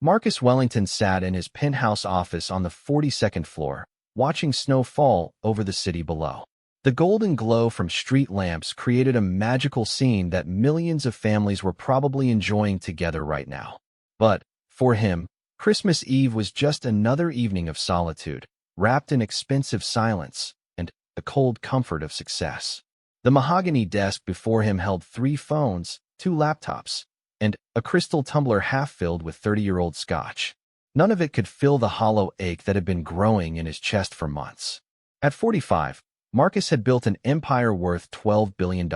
Marcus Wellington sat in his penthouse office on the 42nd floor, watching snow fall over the city below. The golden glow from street lamps created a magical scene that millions of families were probably enjoying together right now. But, for him, Christmas Eve was just another evening of solitude, wrapped in expensive silence and the cold comfort of success. The mahogany desk before him held 3 phones, 2 laptops, and a crystal tumbler half filled with 30-year-old scotch. None of it could fill the hollow ache that had been growing in his chest for months. At 45, Marcus had built an empire worth $12 billion.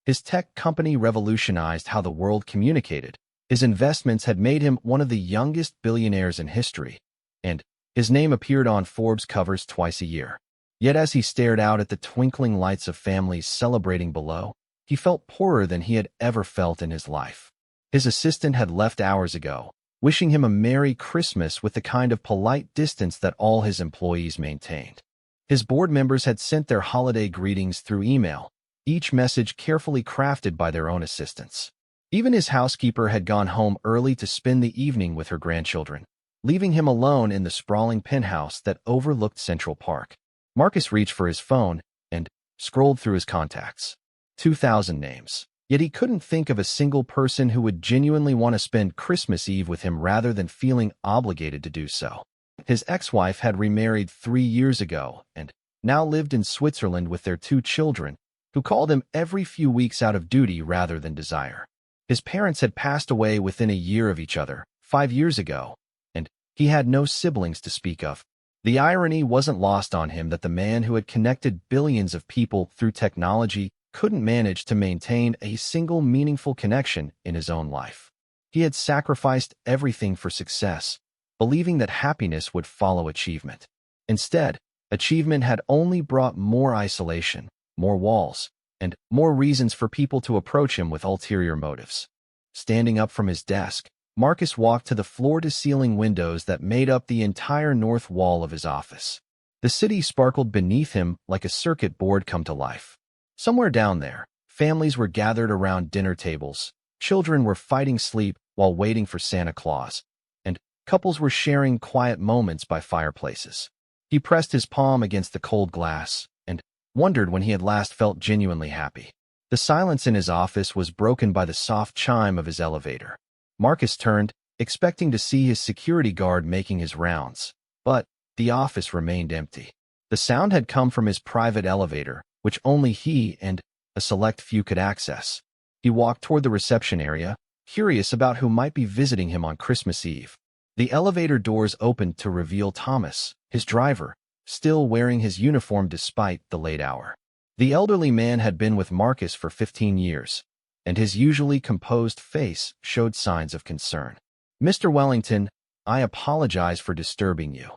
His tech company revolutionized how the world communicated. His investments had made him one of the youngest billionaires in history, and his name appeared on Forbes covers twice a year. Yet as he stared out at the twinkling lights of families celebrating below, he felt poorer than he had ever felt in his life. His assistant had left hours ago, wishing him a Merry Christmas with the kind of polite distance that all his employees maintained. His board members had sent their holiday greetings through email, each message carefully crafted by their own assistants. Even his housekeeper had gone home early to spend the evening with her grandchildren, leaving him alone in the sprawling penthouse that overlooked Central Park. Marcus reached for his phone and scrolled through his contacts. 2,000 names. Yet he couldn't think of a single person who would genuinely want to spend Christmas Eve with him rather than feeling obligated to do so. His ex-wife had remarried 3 years ago and now lived in Switzerland with their 2 children, who called him every few weeks out of duty rather than desire. His parents had passed away within a year of each other, 5 years ago, and he had no siblings to speak of. The irony wasn't lost on him that the man who had connected billions of people through technology couldn't manage to maintain a single meaningful connection in his own life. He had sacrificed everything for success, believing that happiness would follow achievement. Instead, achievement had only brought more isolation, more walls, and more reasons for people to approach him with ulterior motives. Standing up from his desk, Marcus walked to the floor-to-ceiling windows that made up the entire north wall of his office. The city sparkled beneath him like a circuit board come to life. Somewhere down there, families were gathered around dinner tables, children were fighting sleep while waiting for Santa Claus, and couples were sharing quiet moments by fireplaces. He pressed his palm against the cold glass and wondered when he had last felt genuinely happy. The silence in his office was broken by the soft chime of his elevator. Marcus turned, expecting to see his security guard making his rounds, but the office remained empty. The sound had come from his private elevator, which only he and a select few could access. He walked toward the reception area, curious about who might be visiting him on Christmas Eve. The elevator doors opened to reveal Thomas, his driver, still wearing his uniform despite the late hour. The elderly man had been with Marcus for 15 years, and his usually composed face showed signs of concern. "Mr. Wellington, I apologize for disturbing you,"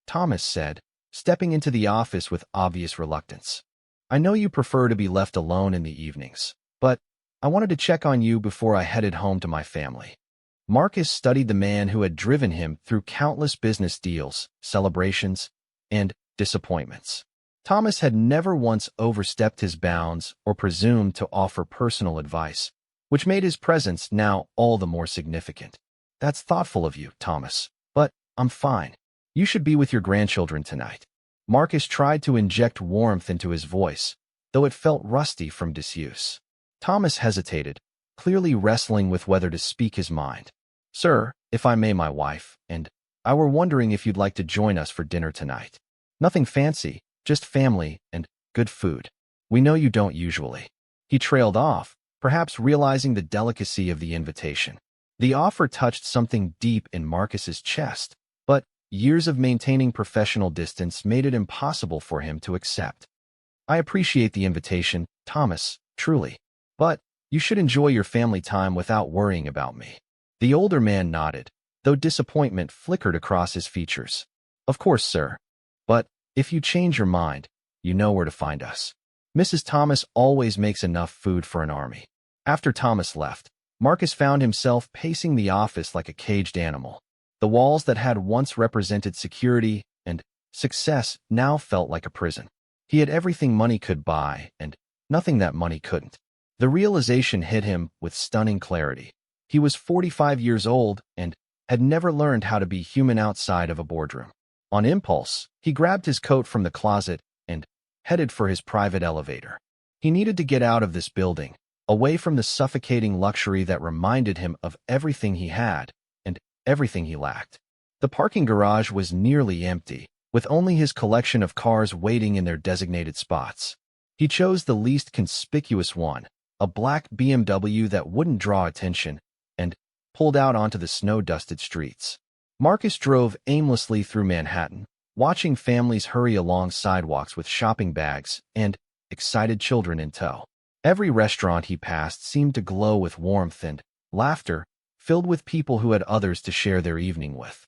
Thomas said, stepping into the office with obvious reluctance. "I know you prefer to be left alone in the evenings, but I wanted to check on you before I headed home to my family." Marcus studied the man who had driven him through countless business deals, celebrations, and disappointments. Thomas had never once overstepped his bounds or presumed to offer personal advice, which made his presence now all the more significant. "That's thoughtful of you, Thomas, but I'm fine. You should be with your grandchildren tonight." Marcus tried to inject warmth into his voice, though it felt rusty from disuse. Thomas hesitated, clearly wrestling with whether to speak his mind. "Sir, if I may, my wife and I were wondering if you'd like to join us for dinner tonight. Nothing fancy, just family and good food. We know you don't usually." He trailed off, perhaps realizing the delicacy of the invitation. The offer touched something deep in Marcus's chest, but years of maintaining professional distance made it impossible for him to accept. "I appreciate the invitation, Thomas, truly, but you should enjoy your family time without worrying about me." The older man nodded, though disappointment flickered across his features. "Of course, sir. But if you change your mind, you know where to find us. Mrs. Thomas always makes enough food for an army." After Thomas left, Marcus found himself pacing the office like a caged animal. The walls that had once represented security and success now felt like a prison. He had everything money could buy and nothing that money couldn't. The realization hit him with stunning clarity. He was 45 years old and had never learned how to be human outside of a boardroom. On impulse, he grabbed his coat from the closet and headed for his private elevator. He needed to get out of this building, away from the suffocating luxury that reminded him of everything he had and everything he lacked. The parking garage was nearly empty, with only his collection of cars waiting in their designated spots. He chose the least conspicuous one, a black BMW that wouldn't draw attention, and pulled out onto the snow-dusted streets. Marcus drove aimlessly through Manhattan, watching families hurry along sidewalks with shopping bags and excited children in tow. Every restaurant he passed seemed to glow with warmth and laughter, filled with people who had others to share their evening with.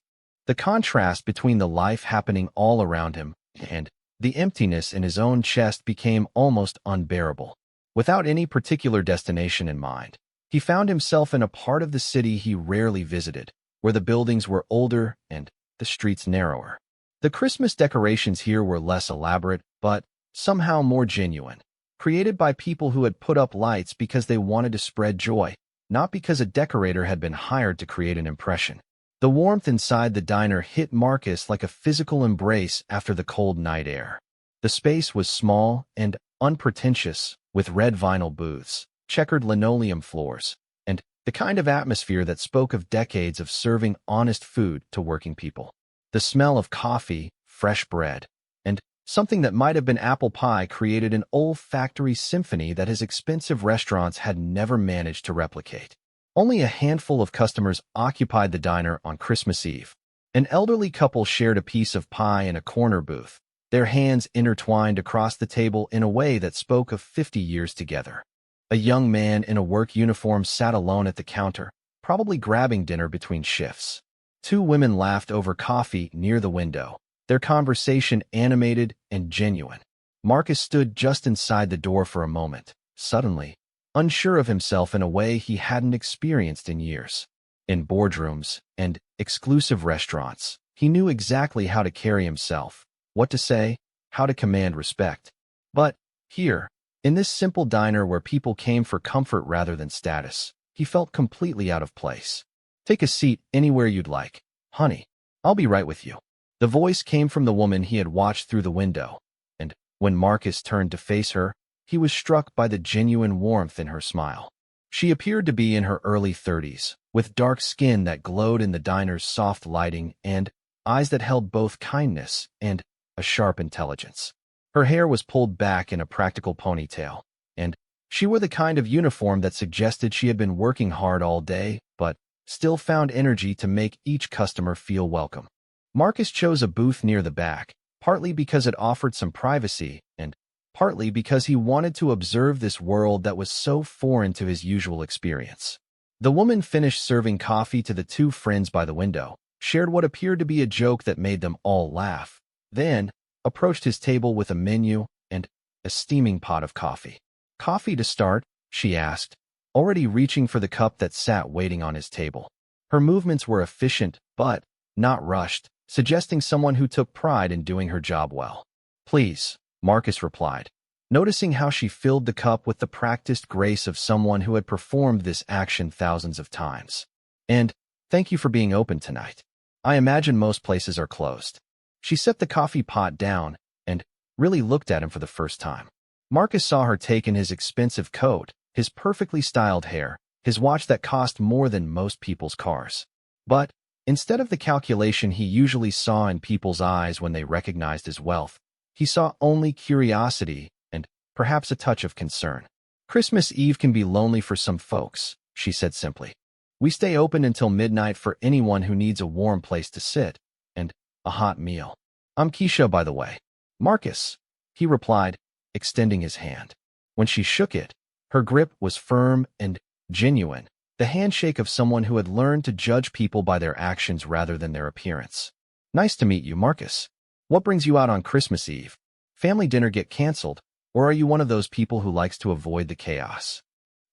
The contrast between the life happening all around him and the emptiness in his own chest became almost unbearable. Without any particular destination in mind, he found himself in a part of the city he rarely visited, where the buildings were older and the streets narrower. The Christmas decorations here were less elaborate, but somehow more genuine, created by people who had put up lights because they wanted to spread joy, not because a decorator had been hired to create an impression. The warmth inside the diner hit Marcus like a physical embrace after the cold night air. The space was small and unpretentious, with red vinyl booths, checkered linoleum floors, and the kind of atmosphere that spoke of decades of serving honest food to working people. The smell of coffee, fresh bread, and something that might have been apple pie created an olfactory symphony that his expensive restaurants had never managed to replicate. Only a handful of customers occupied the diner on Christmas Eve. An elderly couple shared a piece of pie in a corner booth, their hands intertwined across the table in a way that spoke of 50 years together. A young man in a work uniform sat alone at the counter, probably grabbing dinner between shifts. Two women laughed over coffee near the window, their conversation animated and genuine. Marcus stood just inside the door for a moment, suddenly unsure of himself in a way he hadn't experienced in years. In boardrooms and exclusive restaurants, he knew exactly how to carry himself, what to say, how to command respect. But here, in this simple diner where people came for comfort rather than status, he felt completely out of place. "Take a seat anywhere you'd like, honey. I'll be right with you." The voice came from the woman he had watched through the window, and when Marcus turned to face her, he was struck by the genuine warmth in her smile. She appeared to be in her early 30s, with dark skin that glowed in the diner's soft lighting and eyes that held both kindness and a sharp intelligence. Her hair was pulled back in a practical ponytail, and she wore the kind of uniform that suggested she had been working hard all day, but still found energy to make each customer feel welcome. Marcus chose a booth near the back, partly because it offered some privacy, and partly because he wanted to observe this world that was so foreign to his usual experience. The woman finished serving coffee to the two friends by the window, shared what appeared to be a joke that made them all laugh, then approached his table with a menu and a steaming pot of coffee. "Coffee to start?" she asked, already reaching for the cup that sat waiting on his table. Her movements were efficient, but not rushed, suggesting someone who took pride in doing her job well. "Please," Marcus replied, noticing how she filled the cup with the practiced grace of someone who had performed this action thousands of times. "And thank you for being open tonight. I imagine most places are closed." She set the coffee pot down and really looked at him for the first time. Marcus saw her take in his expensive coat, his perfectly styled hair, his watch that cost more than most people's cars. But instead of the calculation he usually saw in people's eyes when they recognized his wealth, he saw only curiosity and perhaps a touch of concern. "Christmas Eve can be lonely for some folks," she said simply. "We stay open until midnight for anyone who needs a warm place to sit and a hot meal. I'm Keisha, by the way." "Marcus," he replied, extending his hand. When she shook it, her grip was firm and genuine, the handshake of someone who had learned to judge people by their actions rather than their appearance. "Nice to meet you, Marcus. What brings you out on Christmas Eve? Family dinner get canceled, or are you one of those people who likes to avoid the chaos?"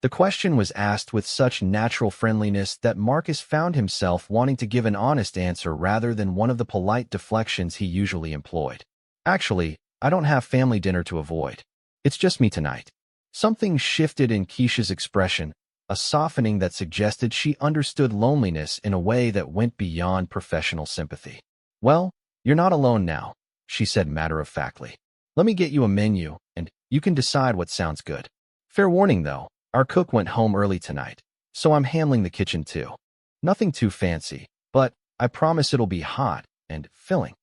The question was asked with such natural friendliness that Marcus found himself wanting to give an honest answer rather than one of the polite deflections he usually employed. "Actually, I don't have family dinner to avoid. It's just me tonight." Something shifted in Keisha's expression, a softening that suggested she understood loneliness in a way that went beyond professional sympathy. "Well, you're not alone now," she said matter-of-factly. "Let me get you a menu, and you can decide what sounds good. Fair warning, though, our cook went home early tonight, so I'm handling the kitchen too. Nothing too fancy, but I promise it'll be hot and filling."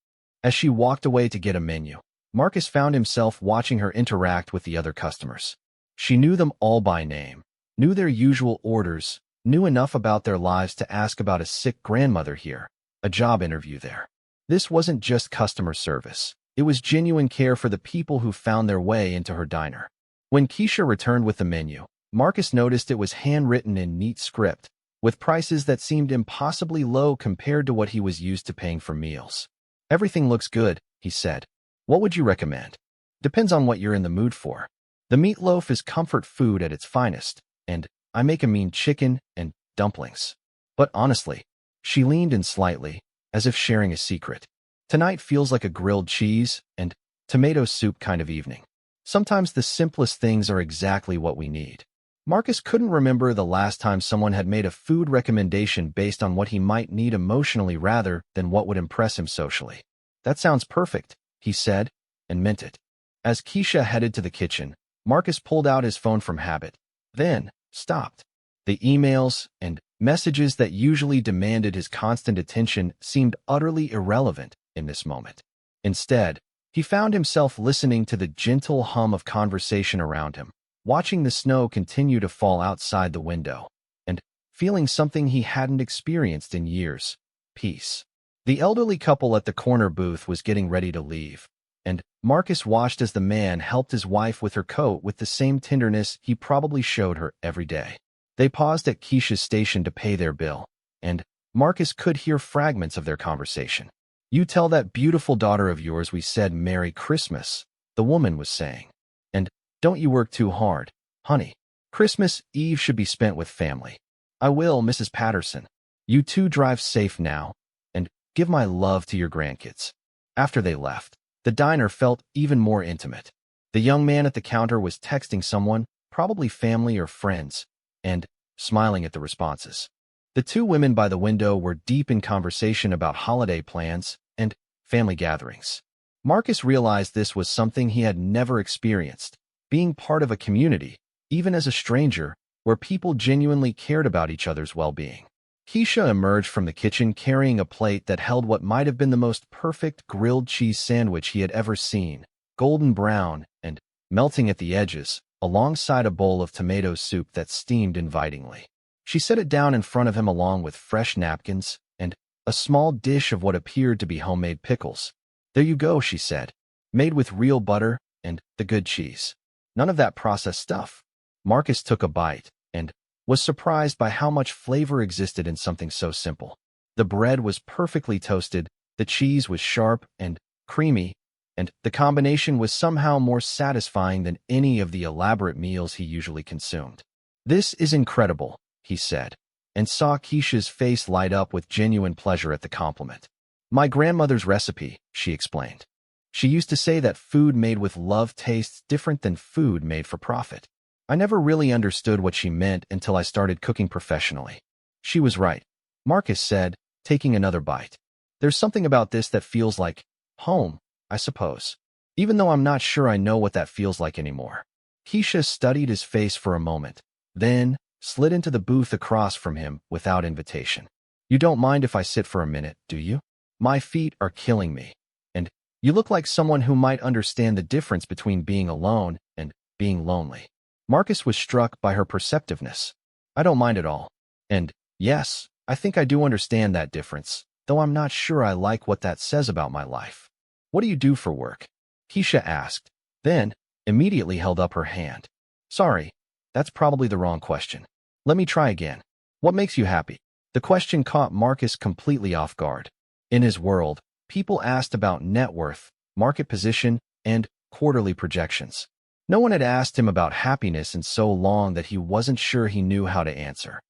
As she walked away to get a menu, Marcus found himself watching her interact with the other customers. She knew them all by name, knew their usual orders, knew enough about their lives to ask about a sick grandmother here, a job interview there. This wasn't just customer service. It was genuine care for the people who found their way into her diner. When Keisha returned with the menu, Marcus noticed it was handwritten in neat script, with prices that seemed impossibly low compared to what he was used to paying for meals. "Everything looks good," he said. "What would you recommend?" "Depends on what you're in the mood for. The meatloaf is comfort food at its finest, and I make a mean chicken and dumplings. But honestly," she leaned in slightly, as if sharing a secret, "tonight feels like a grilled cheese and tomato soup kind of evening. Sometimes the simplest things are exactly what we need." Marcus couldn't remember the last time someone had made a food recommendation based on what he might need emotionally rather than what would impress him socially. "That sounds perfect," he said, and meant it. As Keisha headed to the kitchen, Marcus pulled out his phone from habit, then stopped. The emails and messages that usually demanded his constant attention seemed utterly irrelevant in this moment. Instead, he found himself listening to the gentle hum of conversation around him, watching the snow continue to fall outside the window, and feeling something he hadn't experienced in years: peace. The elderly couple at the corner booth was getting ready to leave, and Marcus watched as the man helped his wife with her coat with the same tenderness he probably showed her every day. They paused at Keisha's station to pay their bill, and Marcus could hear fragments of their conversation. "You tell that beautiful daughter of yours we said Merry Christmas," the woman was saying. "And don't you work too hard, honey. Christmas Eve should be spent with family." "I will, Mrs. Patterson. You two drive safe now, and give my love to your grandkids." After they left, the diner felt even more intimate. The young man at the counter was texting someone, probably family or friends, and smiling at the responses. The two women by the window were deep in conversation about holiday plans and family gatherings. Marcus realized this was something he had never experienced, being part of a community, even as a stranger, where people genuinely cared about each other's well-being. Keisha emerged from the kitchen carrying a plate that held what might have been the most perfect grilled cheese sandwich he had ever seen, golden brown and melting at the edges, alongside a bowl of tomato soup that steamed invitingly. She set it down in front of him along with fresh napkins and a small dish of what appeared to be homemade pickles. "There you go," she said, "made with real butter and the good cheese. None of that processed stuff." Marcus took a bite and was surprised by how much flavor existed in something so simple. The bread was perfectly toasted, the cheese was sharp and creamy, and the combination was somehow more satisfying than any of the elaborate meals he usually consumed. "This is incredible," he said, and saw Keisha's face light up with genuine pleasure at the compliment. "My grandmother's recipe," she explained. "She used to say that food made with love tastes different than food made for profit. I never really understood what she meant until I started cooking professionally." "She was right," Marcus said, taking another bite. "There's something about this that feels like home, I suppose, even though I'm not sure I know what that feels like anymore." Keisha studied his face for a moment, then slid into the booth across from him without invitation. "You don't mind if I sit for a minute, do you? My feet are killing me, and you look like someone who might understand the difference between being alone and being lonely." Marcus was struck by her perceptiveness. "I don't mind at all. And yes, I think I do understand that difference, though I'm not sure I like what that says about my life." "What do you do for work?" Keisha asked, then immediately held up her hand. "Sorry, that's probably the wrong question. Let me try again. What makes you happy?" The question caught Marcus completely off guard. In his world, people asked about net worth, market position, and quarterly projections. No one had asked him about happiness in so long that he wasn't sure he knew how to answer.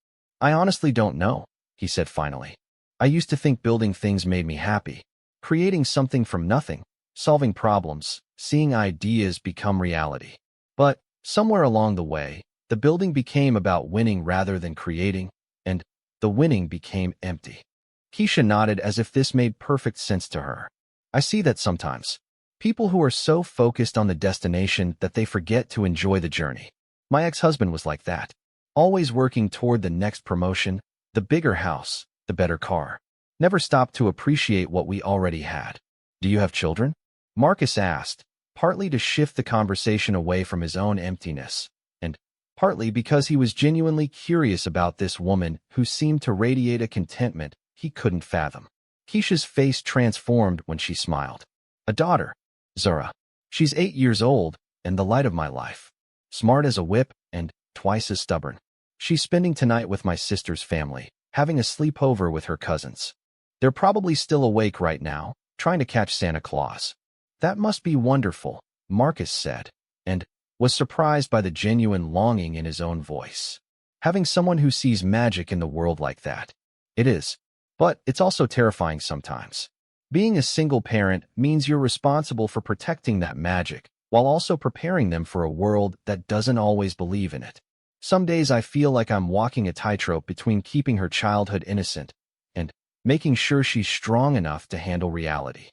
"I honestly don't know," he said finally. "I used to think building things made me happy. Creating something from nothing, solving problems, seeing ideas become reality. But somewhere along the way, The building became about winning rather than creating, and the winning became empty. Keisha nodded as if this made perfect sense to her. I see that sometimes. People who are so focused on the destination that they forget to enjoy the journey. My ex-husband was like that, always working toward the next promotion, the bigger house, the better car. Never stopped to appreciate what we already had. Do you have children? Marcus asked, partly to shift the conversation away from his own emptiness, and partly because he was genuinely curious about this woman who seemed to radiate a contentment he couldn't fathom. Keisha's face transformed when she smiled. A daughter, Zura. She's 8 years old and the light of my life. Smart as a whip and twice as stubborn. She's spending tonight with my sister's family, having a sleepover with her cousins. They're probably still awake right now, trying to catch Santa Claus. That must be wonderful, Marcus said, and was surprised by the genuine longing in his own voice. Having someone who sees magic in the world like that. It is. But it's also terrifying sometimes. Being a single parent means you're responsible for protecting that magic, while also preparing them for a world that doesn't always believe in it. Some days I feel like I'm walking a tightrope between keeping her childhood innocent and making sure she's strong enough to handle reality.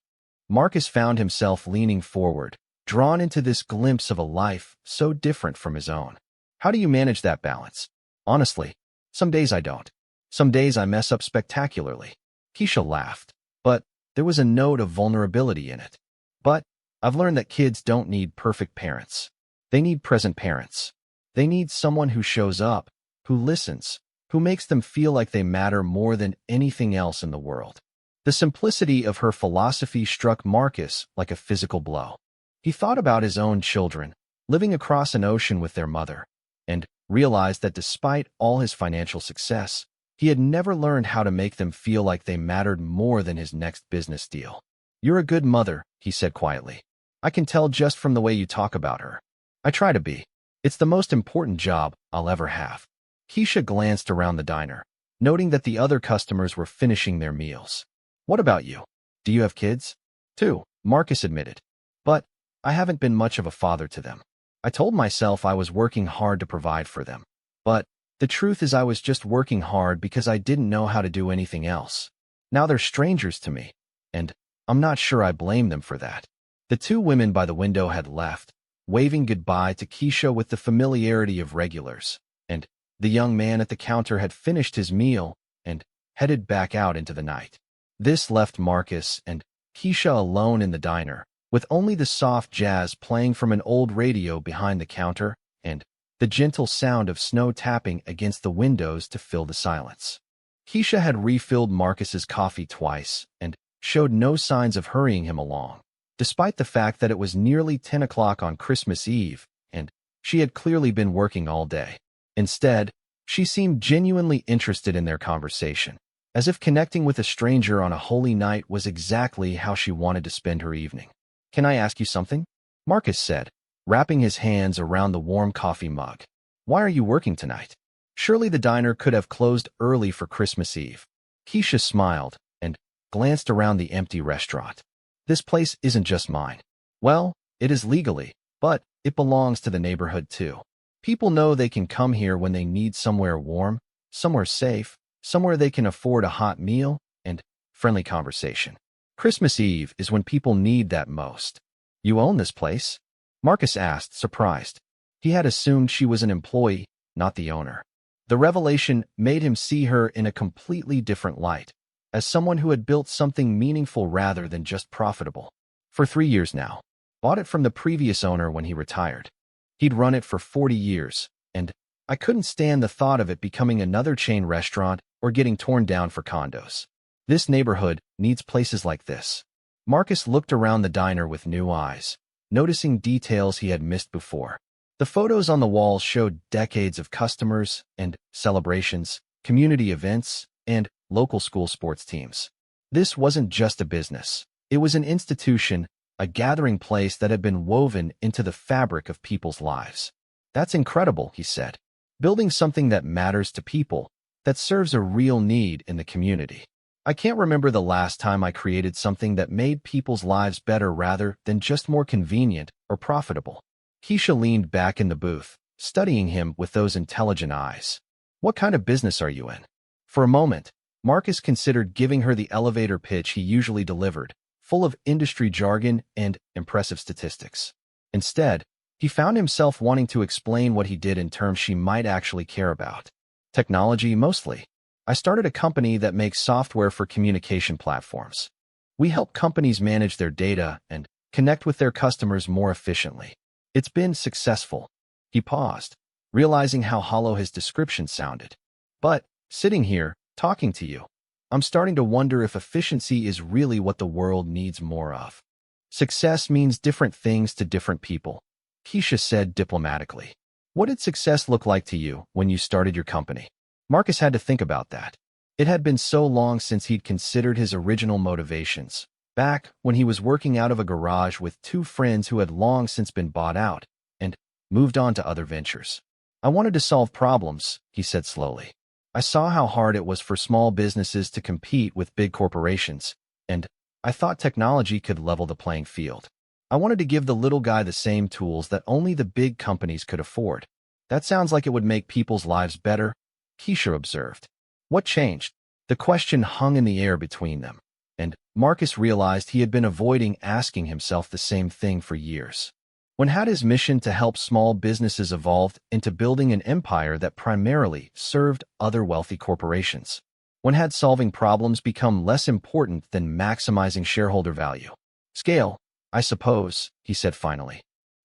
Marcus found himself leaning forward, drawn into this glimpse of a life so different from his own. How do you manage that balance? Honestly, some days I don't. Some days I mess up spectacularly. Keisha laughed, but there was a note of vulnerability in it. But I've learned that kids don't need perfect parents. They need present parents. They need someone who shows up, who listens, who makes them feel like they matter more than anything else in the world. The simplicity of her philosophy struck Marcus like a physical blow. He thought about his own children, living across an ocean with their mother, and realized that despite all his financial success, he had never learned how to make them feel like they mattered more than his next business deal. You're a good mother, he said quietly. I can tell just from the way you talk about her. I try to be. It's the most important job I'll ever have. Keisha glanced around the diner, noting that the other customers were finishing their meals. What about you? Do you have kids? 2, Marcus admitted. But I haven't been much of a father to them. I told myself I was working hard to provide for them. But the truth is I was just working hard because I didn't know how to do anything else. Now they're strangers to me, and I'm not sure I blame them for that. The 2 women by the window had left, waving goodbye to Keisha with the familiarity of regulars, and the young man at the counter had finished his meal and headed back out into the night. This left Marcus and Keisha alone in the diner, with only the soft jazz playing from an old radio behind the counter and the gentle sound of snow tapping against the windows to fill the silence. Keisha had refilled Marcus's coffee twice and showed no signs of hurrying him along, despite the fact that it was nearly 10 o'clock on Christmas Eve and she had clearly been working all day. Instead, she seemed genuinely interested in their conversation, as if connecting with a stranger on a holy night was exactly how she wanted to spend her evening. Can I ask you something? Marcus said, wrapping his hands around the warm coffee mug. Why are you working tonight? Surely the diner could have closed early for Christmas Eve. Keisha smiled and glanced around the empty restaurant. This place isn't just mine. Well, it is legally, but it belongs to the neighborhood too. People know they can come here when they need somewhere warm, somewhere safe, somewhere they can afford a hot meal and friendly conversation. Christmas Eve is when people need that most. You own this place? Marcus asked, surprised. He had assumed she was an employee, not the owner. The revelation made him see her in a completely different light, as someone who had built something meaningful rather than just profitable. For 3 years now. Bought it from the previous owner when he retired. He'd run it for 40 years, and I couldn't stand the thought of it becoming another chain restaurant or getting torn down for condos. This neighborhood needs places like this. Marcus looked around the diner with new eyes, noticing details he had missed before. The photos on the walls showed decades of customers and celebrations, community events, and local school sports teams. This wasn't just a business. It was an institution, a gathering place that had been woven into the fabric of people's lives. That's incredible, he said. Building something that matters to people, that serves a real need in the community. I can't remember the last time I created something that made people's lives better rather than just more convenient or profitable. Keisha leaned back in the booth, studying him with those intelligent eyes. "What kind of business are you in?" For a moment, Marcus considered giving her the elevator pitch he usually delivered, full of industry jargon and impressive statistics. Instead, he found himself wanting to explain what he did in terms she might actually care about. "Technology, mostly. I started a company that makes software for communication platforms. We help companies manage their data and connect with their customers more efficiently. It's been successful." He paused, realizing how hollow his description sounded. "But, sitting here, talking to you, I'm starting to wonder if efficiency is really what the world needs more of." "Success means different things to different people," Keisha said diplomatically. "What did success look like to you when you started your company?" Marcus had to think about that. It had been so long since he'd considered his original motivations, back when he was working out of a garage with two friends who had long since been bought out and moved on to other ventures. "I wanted to solve problems," he said slowly. "I saw how hard it was for small businesses to compete with big corporations, and I thought technology could level the playing field. I wanted to give the little guy the same tools that only the big companies could afford." "That sounds like it would make people's lives better," Keisha observed. What changed? The question hung in the air between them, and Marcus realized he had been avoiding asking himself the same thing for years. When had his mission to help small businesses evolved into building an empire that primarily served other wealthy corporations? When had solving problems become less important than maximizing shareholder value? "Scale, I suppose," he said finally.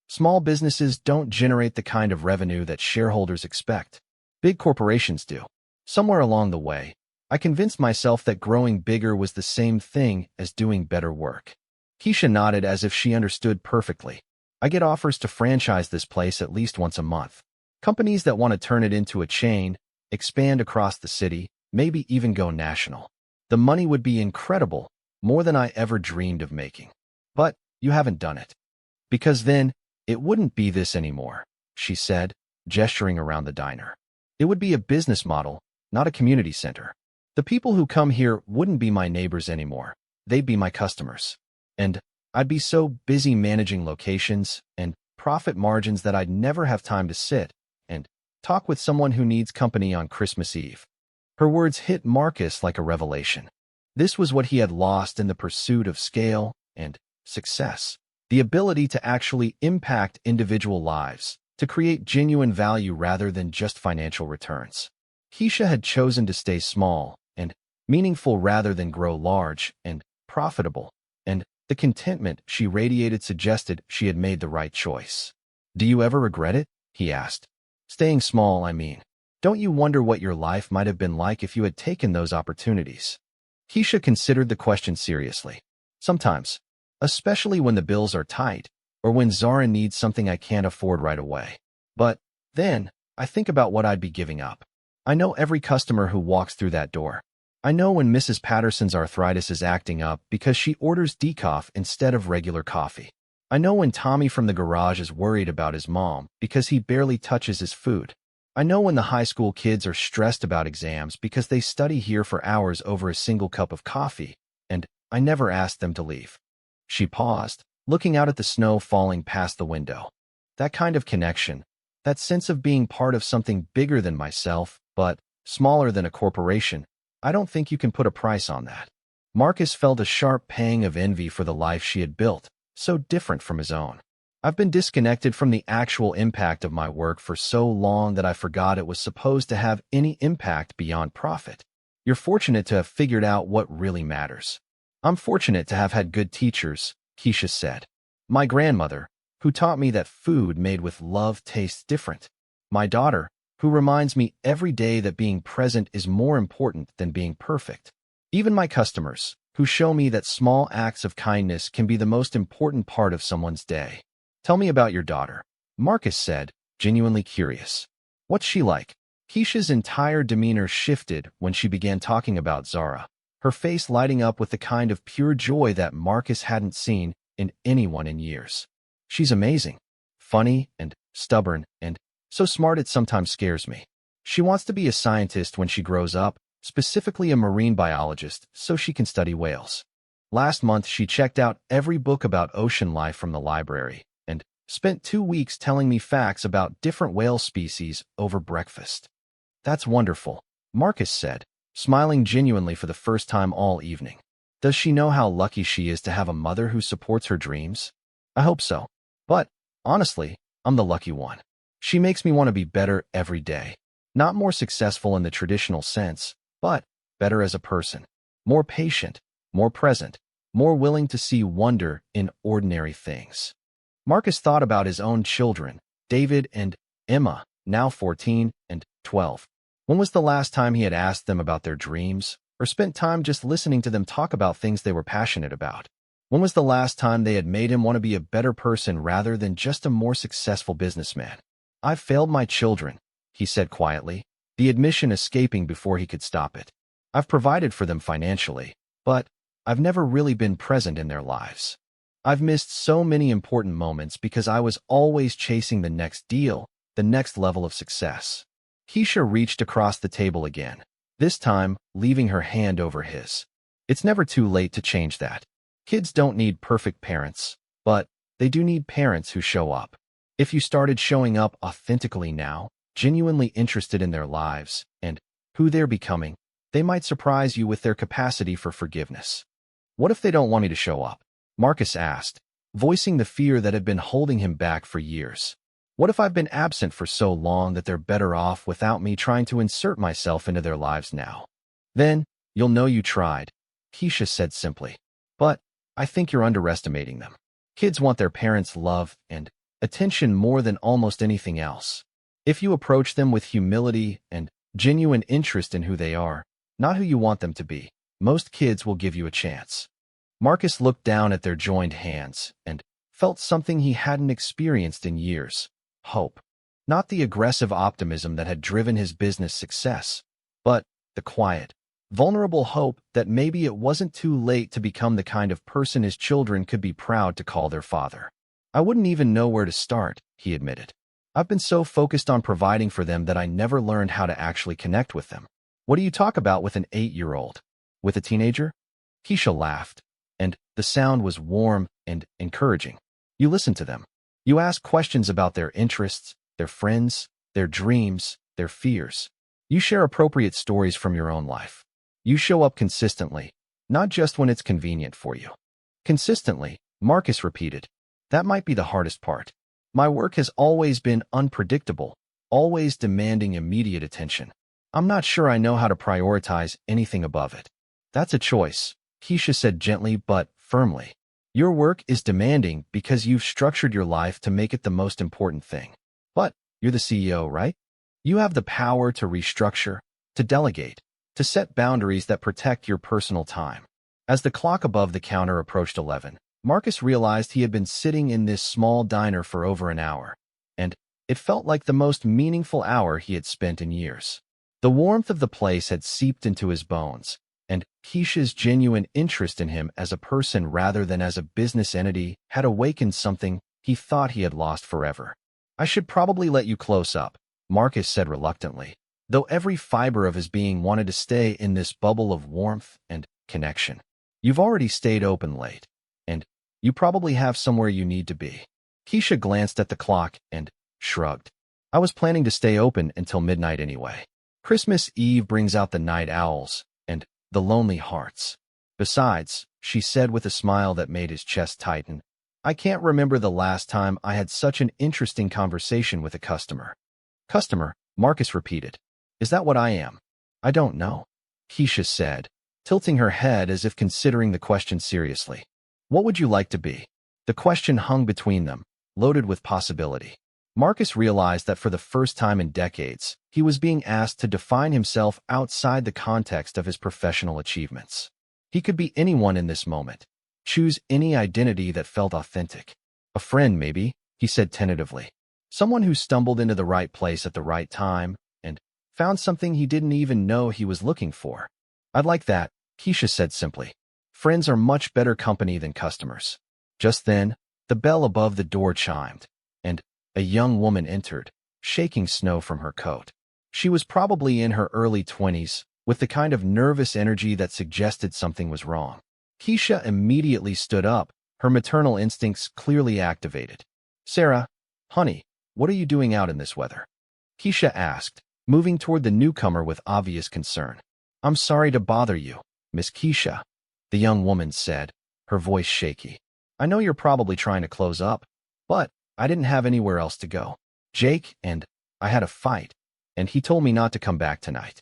"Small businesses don't generate the kind of revenue that shareholders expect. Big corporations do." Somewhere along the way, I convinced myself that growing bigger was the same thing as doing better work. Keisha nodded as if she understood perfectly. "I get offers to franchise this place at least once a month. Companies that want to turn it into a chain, expand across the city, maybe even go national. The money would be incredible, more than I ever dreamed of making. But you haven't done it. Because then, it wouldn't be this anymore," she said, gesturing around the diner. "It would be a business model, not a community center. The people who come here wouldn't be my neighbors anymore. They'd be my customers. And I'd be so busy managing locations and profit margins that I'd never have time to sit and talk with someone who needs company on Christmas Eve." Her words hit Marcus like a revelation. This was what he had lost in the pursuit of scale and success. The ability to actually impact individual lives, to create genuine value rather than just financial returns. Keisha had chosen to stay small and meaningful rather than grow large and profitable, and the contentment she radiated suggested she had made the right choice. "Do you ever regret it?" he asked. "Staying small, I mean. Don't you wonder what your life might have been like if you had taken those opportunities?" Keisha considered the question seriously. "Sometimes, especially when the bills are tight, or when Zara needs something I can't afford right away. But then, I think about what I'd be giving up. I know every customer who walks through that door. I know when Mrs. Patterson's arthritis is acting up because she orders decaf instead of regular coffee. I know when Tommy from the garage is worried about his mom because he barely touches his food. I know when the high school kids are stressed about exams because they study here for hours over a single cup of coffee, and I never asked them to leave." She paused, looking out at the snow falling past the window. That kind of connection, that sense of being part of something bigger than myself, but smaller than a corporation, I don't think you can put a price on that. Marcus felt a sharp pang of envy for the life she had built, so different from his own. "I've been disconnected from the actual impact of my work for so long that I forgot it was supposed to have any impact beyond profit. You're fortunate to have figured out what really matters." "I'm fortunate to have had good teachers," Keisha said. "My grandmother, who taught me that food made with love tastes different. My daughter, who reminds me every day that being present is more important than being perfect. Even my customers, who show me that small acts of kindness can be the most important part of someone's day." "Tell me about your daughter," Marcus said, genuinely curious. "What's she like?" Keisha's entire demeanor shifted when she began talking about Zara, her face lighting up with the kind of pure joy that Marcus hadn't seen in anyone in years. "She's amazing. Funny and stubborn and so smart it sometimes scares me. She wants to be a scientist when she grows up, specifically a marine biologist, so she can study whales. Last month, she checked out every book about ocean life from the library, and Spent 2 weeks telling me facts about different whale species over breakfast. That's wonderful, Marcus said, smiling genuinely for the first time all evening. Does she know how lucky she is to have a mother who supports her dreams? I hope so. But, honestly, I'm the lucky one. She makes me want to be better every day. Not more successful in the traditional sense, but better as a person. More patient, more present, more willing to see wonder in ordinary things. Marcus thought about his own children, David and Emma, now 14 and 12. When was the last time he had asked them about their dreams, or spent time just listening to them talk about things they were passionate about? When was the last time they had made him want to be a better person rather than just a more successful businessman? I've failed my children, he said quietly, the admission escaping before he could stop it. I've provided for them financially, but I've never really been present in their lives. I've missed so many important moments because I was always chasing the next deal, the next level of success. Keisha reached across the table again, this time leaving her hand over his. It's never too late to change that. Kids don't need perfect parents, but they do need parents who show up. If you started showing up authentically now, genuinely interested in their lives and who they're becoming, they might surprise you with their capacity for forgiveness. What if they don't want me to show up? Marcus asked, voicing the fear that had been holding him back for years. What if I've been absent for so long that they're better off without me trying to insert myself into their lives now? Then, you'll know you tried, Keisha said simply. But I think you're underestimating them. Kids want their parents' love and attention more than almost anything else. If you approach them with humility and genuine interest in who they are, not who you want them to be, most kids will give you a chance. Marcus looked down at their joined hands and felt something he hadn't experienced in years. Hope. Not the aggressive optimism that had driven his business success, but the quiet, vulnerable hope that maybe it wasn't too late to become the kind of person his children could be proud to call their father. I wouldn't even know where to start, he admitted. I've been so focused on providing for them that I never learned how to actually connect with them. What do you talk about with an 8-year-old? With a teenager? Keisha laughed, and the sound was warm and encouraging. You listen to them. You ask questions about their interests, their friends, their dreams, their fears. You share appropriate stories from your own life. You show up consistently, not just when it's convenient for you. Consistently, Marcus repeated. That might be the hardest part. My work has always been unpredictable, always demanding immediate attention. I'm not sure I know how to prioritize anything above it. That's a choice, Keisha said gently but firmly. Your work is demanding because you've structured your life to make it the most important thing. But you're the CEO, right? You have the power to restructure, to delegate, to set boundaries that protect your personal time. As the clock above the counter approached 11, Marcus realized he had been sitting in this small diner for over an hour, and it felt like the most meaningful hour he had spent in years. The warmth of the place had seeped into his bones, and Keisha's genuine interest in him as a person rather than as a business entity had awakened something he thought he had lost forever. I should probably let you close up, Marcus said reluctantly, though every fiber of his being wanted to stay in this bubble of warmth and connection. You've already stayed open late, and you probably have somewhere you need to be. Keisha glanced at the clock and shrugged. I was planning to stay open until midnight anyway. Christmas Eve brings out the night owls and the lonely hearts. Besides, she said with a smile that made his chest tighten, I can't remember the last time I had such an interesting conversation with a customer. Customer, Marcus repeated. Is that what I am? I don't know, Keisha said, tilting her head as if considering the question seriously. What would you like to be? The question hung between them, loaded with possibility. Marcus realized that for the first time in decades, he was being asked to define himself outside the context of his professional achievements. He could be anyone in this moment, choose any identity that felt authentic. A friend, maybe, he said tentatively. Someone who stumbled into the right place at the right time and found something he didn't even know he was looking for. I'd like that, Keisha said simply. Friends are much better company than customers. Just then, the bell above the door chimed, and a young woman entered, shaking snow from her coat. She was probably in her early 20s, with the kind of nervous energy that suggested something was wrong. Keisha immediately stood up, her maternal instincts clearly activated. Sarah, honey, what are you doing out in this weather? Keisha asked, moving toward the newcomer with obvious concern. I'm sorry to bother you, Miss Keisha, the young woman said, her voice shaky. I know you're probably trying to close up, but I didn't have anywhere else to go. Jake and I had a fight, and he told me not to come back tonight.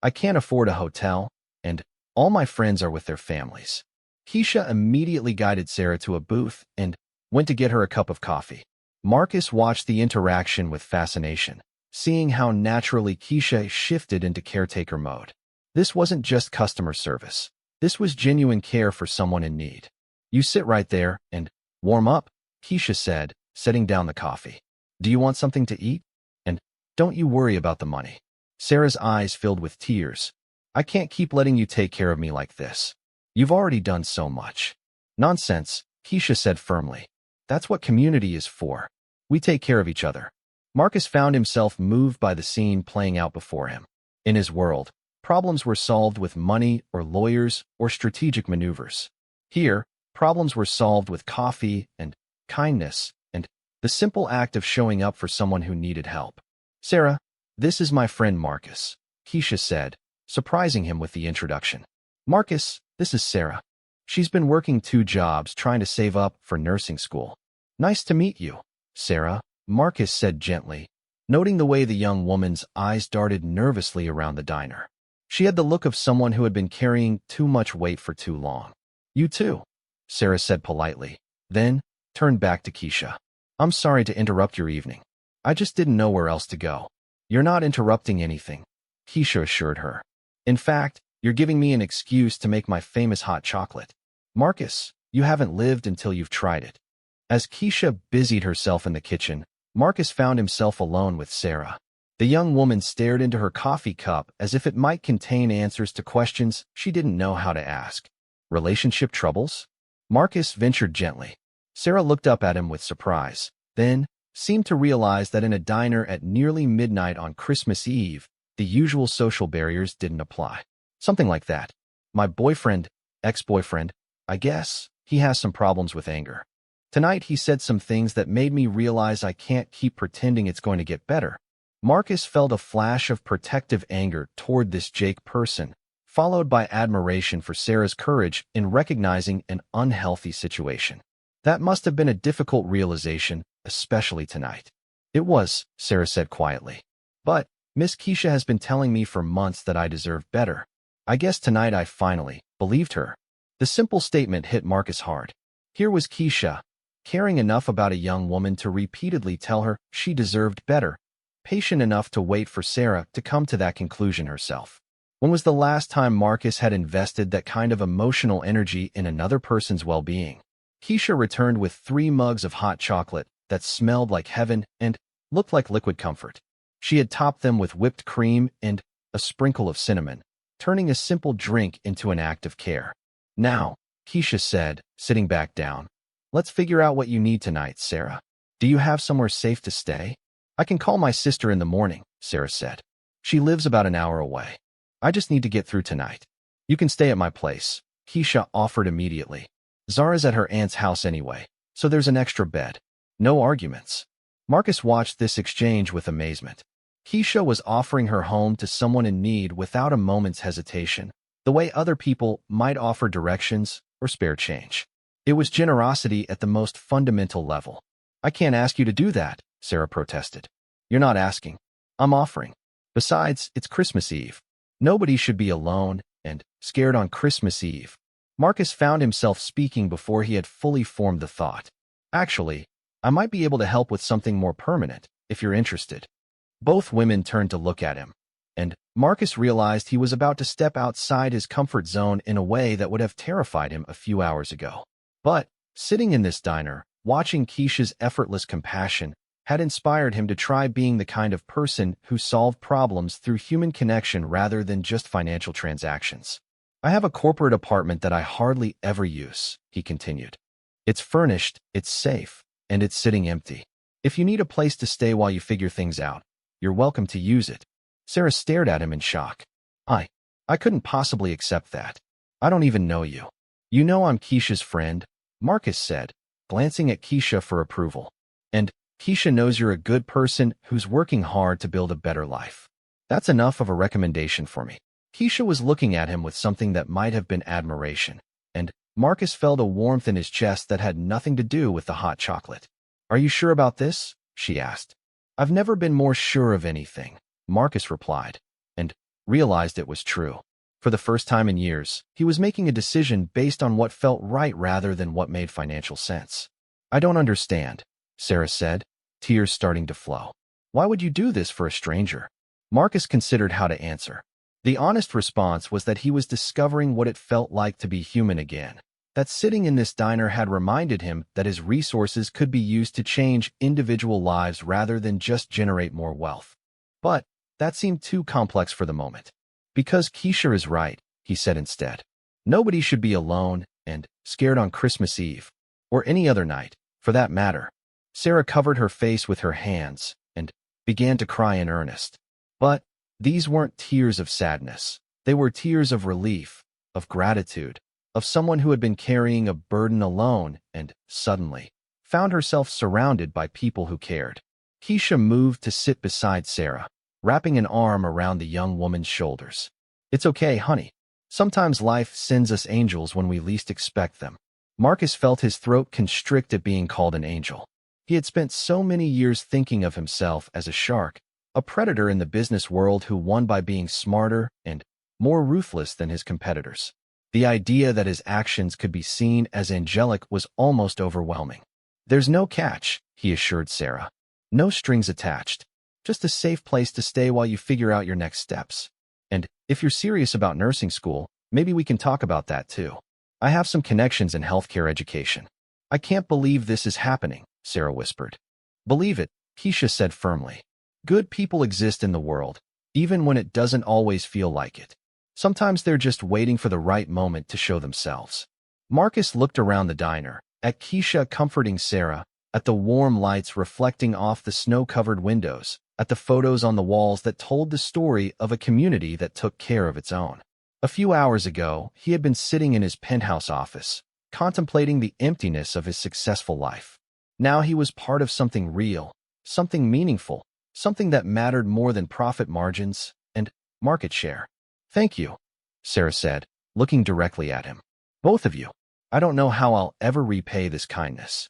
I can't afford a hotel, and all my friends are with their families. Keisha immediately guided Sarah to a booth and went to get her a cup of coffee. Marcus watched the interaction with fascination, seeing how naturally Keisha shifted into caretaker mode. This wasn't just customer service. This was genuine care for someone in need. You sit right there and warm up, Keisha said, setting down the coffee. Do you want something to eat? And don't you worry about the money. Sarah's eyes filled with tears. I can't keep letting you take care of me like this. You've already done so much. Nonsense, Keisha said firmly. That's what community is for. We take care of each other. Marcus found himself moved by the scene playing out before him. In his world, problems were solved with money or lawyers or strategic maneuvers. Here, problems were solved with coffee and kindness and the simple act of showing up for someone who needed help. Sarah, this is my friend Marcus, Keisha said, surprising him with the introduction. Marcus, this is Sarah. She's been working 2 jobs trying to save up for nursing school. Nice to meet you, Sarah, Marcus said gently, noting the way the young woman's eyes darted nervously around the diner. She had the look of someone who had been carrying too much weight for too long. You too, Sarah said politely, then turned back to Keisha. I'm sorry to interrupt your evening. I just didn't know where else to go. You're not interrupting anything, Keisha assured her. In fact, you're giving me an excuse to make my famous hot chocolate. Marcus, you haven't lived until you've tried it. As Keisha busied herself in the kitchen, Marcus found himself alone with Sarah. The young woman stared into her coffee cup as if it might contain answers to questions she didn't know how to ask. Relationship troubles? Marcus ventured gently. Sarah looked up at him with surprise, then seemed to realize that in a diner at nearly midnight on Christmas Eve, the usual social barriers didn't apply. Something like that. My boyfriend, ex-boyfriend, I guess, he has some problems with anger. Tonight he said some things that made me realize I can't keep pretending it's going to get better. Marcus felt a flash of protective anger toward this Jake person, followed by admiration for Sarah's courage in recognizing an unhealthy situation. That must have been a difficult realization, especially tonight. It was, Sarah said quietly. But Miss Keisha has been telling me for months that I deserve better. I guess tonight I finally believed her. The simple statement hit Marcus hard. Here was Keisha, caring enough about a young woman to repeatedly tell her she deserved better, patient enough to wait for Sarah to come to that conclusion herself. When was the last time Marcus had invested that kind of emotional energy in another person's well-being? Keisha returned with 3 mugs of hot chocolate that smelled like heaven and looked like liquid comfort. She had topped them with whipped cream and a sprinkle of cinnamon, turning a simple drink into an act of care. Now, Keisha said, sitting back down, let's figure out what you need tonight, Sarah. Do you have somewhere safe to stay? I can call my sister in the morning, Sarah said. She lives about an hour away. I just need to get through tonight. You can stay at my place, Keisha offered immediately. Zara's at her aunt's house anyway, so there's an extra bed. No arguments. Marcus watched this exchange with amazement. Keisha was offering her home to someone in need without a moment's hesitation, the way other people might offer directions or spare change. It was generosity at the most fundamental level. I can't ask you to do that, Sarah protested. You're not asking. I'm offering. Besides, it's Christmas Eve. Nobody should be alone and scared on Christmas Eve. Marcus found himself speaking before he had fully formed the thought. Actually, I might be able to help with something more permanent, if you're interested. Both women turned to look at him, and Marcus realized he was about to step outside his comfort zone in a way that would have terrified him a few hours ago. But, sitting in this diner, watching Keisha's effortless compassion, had inspired him to try being the kind of person who solved problems through human connection rather than just financial transactions. I have a corporate apartment that I hardly ever use, he continued. It's furnished, it's safe, and it's sitting empty. If you need a place to stay while you figure things out, you're welcome to use it. Sarah stared at him in shock. I couldn't possibly accept that. I don't even know you. You know I'm Keisha's friend, Marcus said, glancing at Keisha for approval. And Keisha knows you're a good person who's working hard to build a better life. That's enough of a recommendation for me. Keisha was looking at him with something that might have been admiration, and Marcus felt a warmth in his chest that had nothing to do with the hot chocolate. Are you sure about this? She asked. I've never been more sure of anything, Marcus replied, and realized it was true. For the first time in years, he was making a decision based on what felt right rather than what made financial sense. I don't understand, Sarah said, tears starting to flow. Why would you do this for a stranger? Marcus considered how to answer. The honest response was that he was discovering what it felt like to be human again. That sitting in this diner had reminded him that his resources could be used to change individual lives rather than just generate more wealth. But that seemed too complex for the moment. Because Keisha is right, he said instead. Nobody should be alone and scared on Christmas Eve, or any other night, for that matter. Sarah covered her face with her hands and began to cry in earnest. But these weren't tears of sadness. They were tears of relief, of gratitude, of someone who had been carrying a burden alone and, suddenly, found herself surrounded by people who cared. Keisha moved to sit beside Sarah, wrapping an arm around the young woman's shoulders. It's okay, honey. Sometimes life sends us angels when we least expect them. Marcus felt his throat constrict at being called an angel. He had spent so many years thinking of himself as a shark, a predator in the business world who won by being smarter and more ruthless than his competitors. The idea that his actions could be seen as angelic was almost overwhelming. There's no catch, he assured Sarah. No strings attached. Just a safe place to stay while you figure out your next steps. And if you're serious about nursing school, maybe we can talk about that too. I have some connections in healthcare education. I can't believe this is happening, Sarah whispered. Believe it, Keisha said firmly. Good people exist in the world, even when it doesn't always feel like it. Sometimes they're just waiting for the right moment to show themselves. Marcus looked around the diner, at Keisha comforting Sarah, at the warm lights reflecting off the snow-covered windows, at the photos on the walls that told the story of a community that took care of its own. A few hours ago, he had been sitting in his penthouse office, contemplating the emptiness of his successful life. Now he was part of something real, something meaningful, something that mattered more than profit margins and market share. Thank you, Sarah said, looking directly at him. Both of you. I don't know how I'll ever repay this kindness.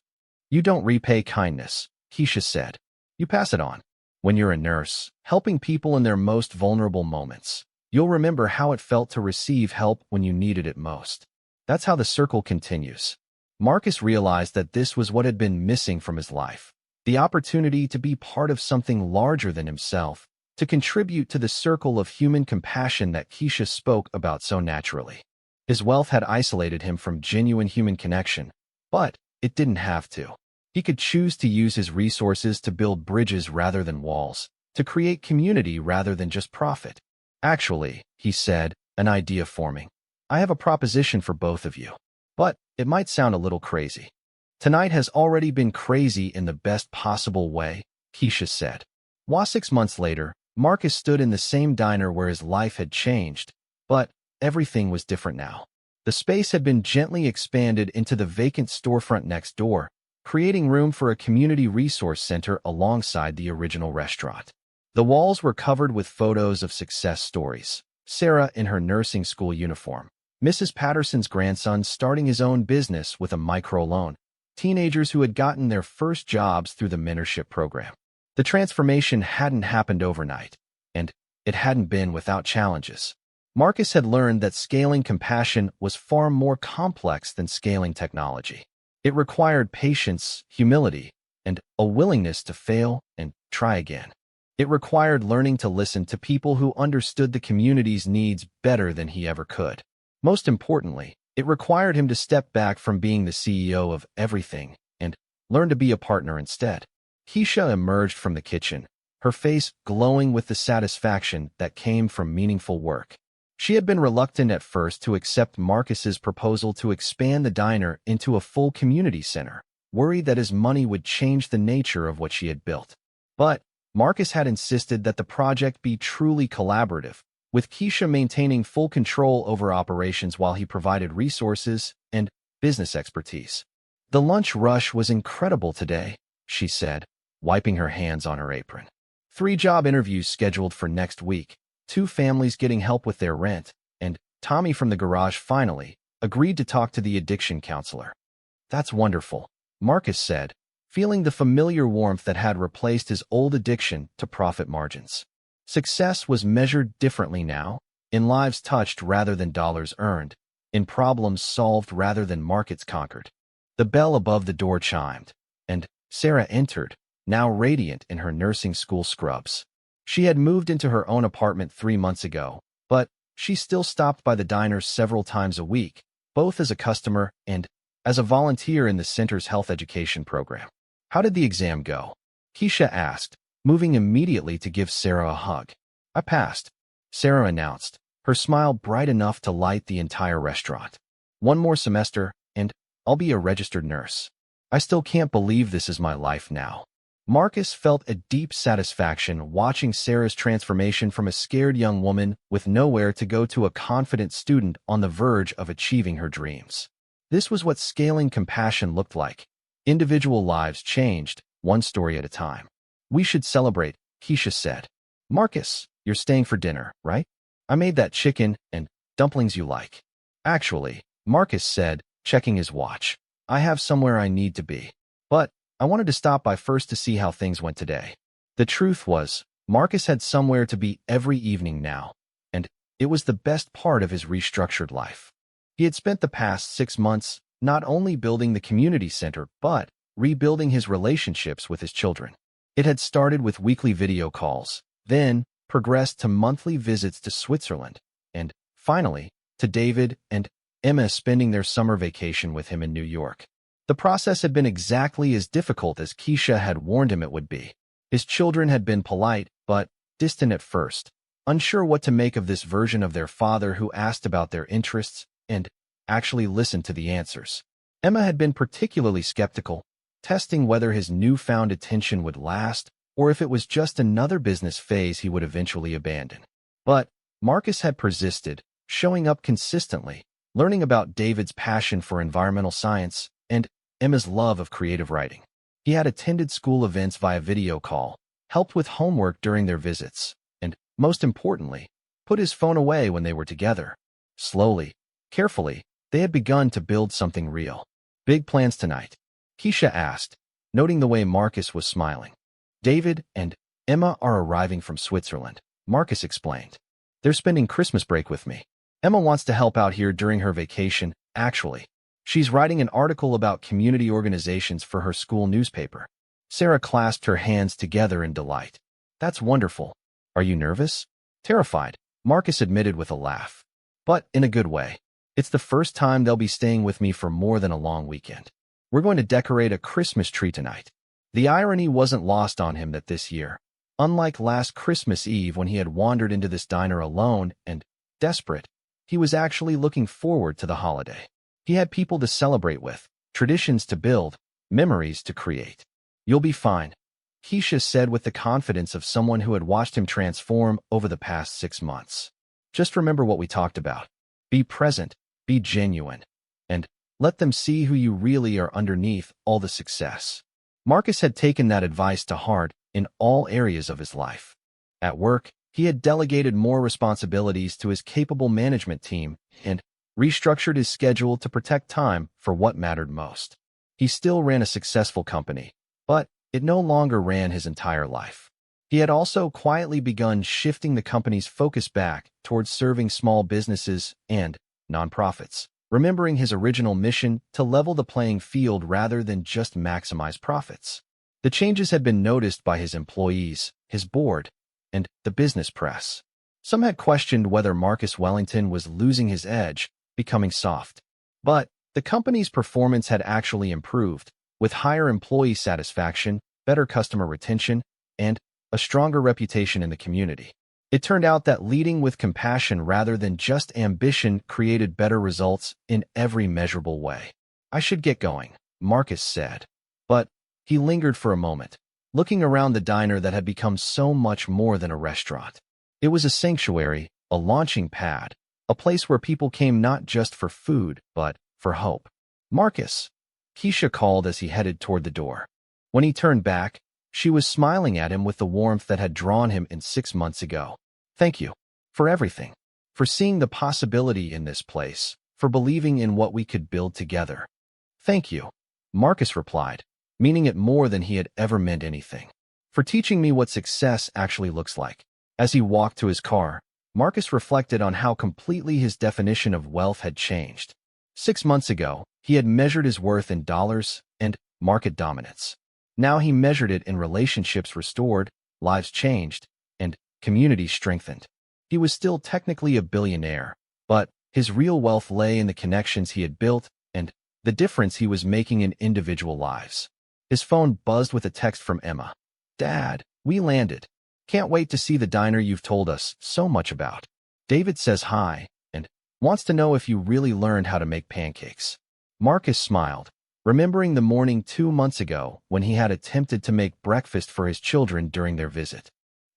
You don't repay kindness, Keisha said. You pass it on. When you're a nurse, helping people in their most vulnerable moments, you'll remember how it felt to receive help when you needed it most. That's how the circle continues. Marcus realized that this was what had been missing from his life. The opportunity to be part of something larger than himself, to contribute to the circle of human compassion that Keisha spoke about so naturally. His wealth had isolated him from genuine human connection, but it didn't have to. He could choose to use his resources to build bridges rather than walls, to create community rather than just profit. Actually, he said, an idea forming. I have a proposition for both of you, but it might sound a little crazy. Tonight has already been crazy in the best possible way, Keisha said. 6 months later, Marcus stood in the same diner where his life had changed, but everything was different now. The space had been gently expanded into the vacant storefront next door, creating room for a community resource center alongside the original restaurant. The walls were covered with photos of success stories. Sarah in her nursing school uniform, Mrs. Patterson's grandson starting his own business with a microloan, teenagers who had gotten their first jobs through the mentorship program. The transformation hadn't happened overnight, and it hadn't been without challenges. Marcus had learned that scaling compassion was far more complex than scaling technology. It required patience, humility, and a willingness to fail and try again. It required learning to listen to people who understood the community's needs better than he ever could. Most importantly, it required him to step back from being the CEO of everything and learn to be a partner instead. Keisha emerged from the kitchen, her face glowing with the satisfaction that came from meaningful work. She had been reluctant at first to accept Marcus's proposal to expand the diner into a full community center, worried that his money would change the nature of what she had built. But Marcus had insisted that the project be truly collaborative, with Keisha maintaining full control over operations while he provided resources and business expertise. The lunch rush was incredible today, she said, wiping her hands on her apron. 3 job interviews scheduled for next week, 2 families getting help with their rent, and Tommy from the garage finally agreed to talk to the addiction counselor. That's wonderful, Marcus said, feeling the familiar warmth that had replaced his old addiction to profit margins. Success was measured differently now, in lives touched rather than dollars earned, in problems solved rather than markets conquered. The bell above the door chimed, and Sarah entered, now radiant in her nursing school scrubs. She had moved into her own apartment 3 months ago, but she still stopped by the diner several times a week, both as a customer and as a volunteer in the center's health education program. How did the exam go? Keisha asked, moving immediately to give Sarah a hug. I passed, Sarah announced, her smile bright enough to light the entire restaurant. 1 more semester, and I'll be a registered nurse. I still can't believe this is my life now. Marcus felt a deep satisfaction watching Sarah's transformation from a scared young woman with nowhere to go to a confident student on the verge of achieving her dreams. This was what scaling compassion looked like. Individual lives changed, one story at a time. We should celebrate, Keisha said. Marcus, you're staying for dinner, right? I made that chicken and dumplings you like. Actually, Marcus said, checking his watch. I have somewhere I need to be. But I wanted to stop by first to see how things went today. The truth was, Marcus had somewhere to be every evening now, and it was the best part of his restructured life. He had spent the past 6 months not only building the community center, but rebuilding his relationships with his children. It had started with weekly video calls, then progressed to monthly visits to Switzerland, and finally, to David and Emma spending their summer vacation with him in New York. The process had been exactly as difficult as Keisha had warned him it would be. His children had been polite, but distant at first, unsure what to make of this version of their father who asked about their interests and actually listened to the answers. Emma had been particularly skeptical, testing whether his newfound attention would last or if it was just another business phase he would eventually abandon. But Marcus had persisted, showing up consistently, learning about David's passion for environmental science and Emma's love of creative writing. He had attended school events via video call, helped with homework during their visits, and, most importantly, put his phone away when they were together. Slowly, carefully, they had begun to build something real. Big plans tonight? Keisha asked, noting the way Marcus was smiling. David and Emma are arriving from Switzerland, Marcus explained. They're spending Christmas break with me. Emma wants to help out here during her vacation, actually. She's writing an article about community organizations for her school newspaper. Sarah clasped her hands together in delight. That's wonderful. Are you nervous? Terrified, Marcus admitted with a laugh. But in a good way. It's the first time they'll be staying with me for more than a long weekend. We're going to decorate a Christmas tree tonight. The irony wasn't lost on him that this year, unlike last Christmas Eve when he had wandered into this diner alone and desperate, he was actually looking forward to the holiday. He had people to celebrate with, traditions to build, memories to create. You'll be fine, Keisha said with the confidence of someone who had watched him transform over the past 6 months. Just remember what we talked about. Be present, be genuine, and let them see who you really are underneath all the success. Marcus had taken that advice to heart in all areas of his life. At work, he had delegated more responsibilities to his capable management team and restructured his schedule to protect time for what mattered most. He still ran a successful company, but it no longer ran his entire life. He had also quietly begun shifting the company's focus back towards serving small businesses and nonprofits, remembering his original mission to level the playing field rather than just maximize profits. The changes had been noticed by his employees, his board, and the business press. Some had questioned whether Marcus Wellington was losing his edge, becoming soft. But the company's performance had actually improved, with higher employee satisfaction, better customer retention, and a stronger reputation in the community. It turned out that leading with compassion rather than just ambition created better results in every measurable way. I should get going, Marcus said. But he lingered for a moment, looking around the diner that had become so much more than a restaurant. It was a sanctuary, a launching pad, a place where people came not just for food, but for hope. Marcus, Keisha called as he headed toward the door. When he turned back, She was smiling at him with the warmth that had drawn him in 6 months ago. "Thank you. For everything. For seeing the possibility in this place. For believing in what we could build together." "Thank you," Marcus replied, meaning it more than he had ever meant anything. "For teaching me what success actually looks like." As he walked to his car, Marcus reflected on how completely his definition of wealth had changed. 6 months ago, he had measured his worth in dollars and market dominance. Now he measured it in relationships restored, lives changed, and communities strengthened. He was still technically a billionaire, but his real wealth lay in the connections he had built and the difference he was making in individual lives. His phone buzzed with a text from Emma. "Dad, we landed. Can't wait to see the diner you've told us so much about. David says hi and wants to know if you really learned how to make pancakes." Marcus smiled, remembering the morning 2 months ago when he had attempted to make breakfast for his children during their visit.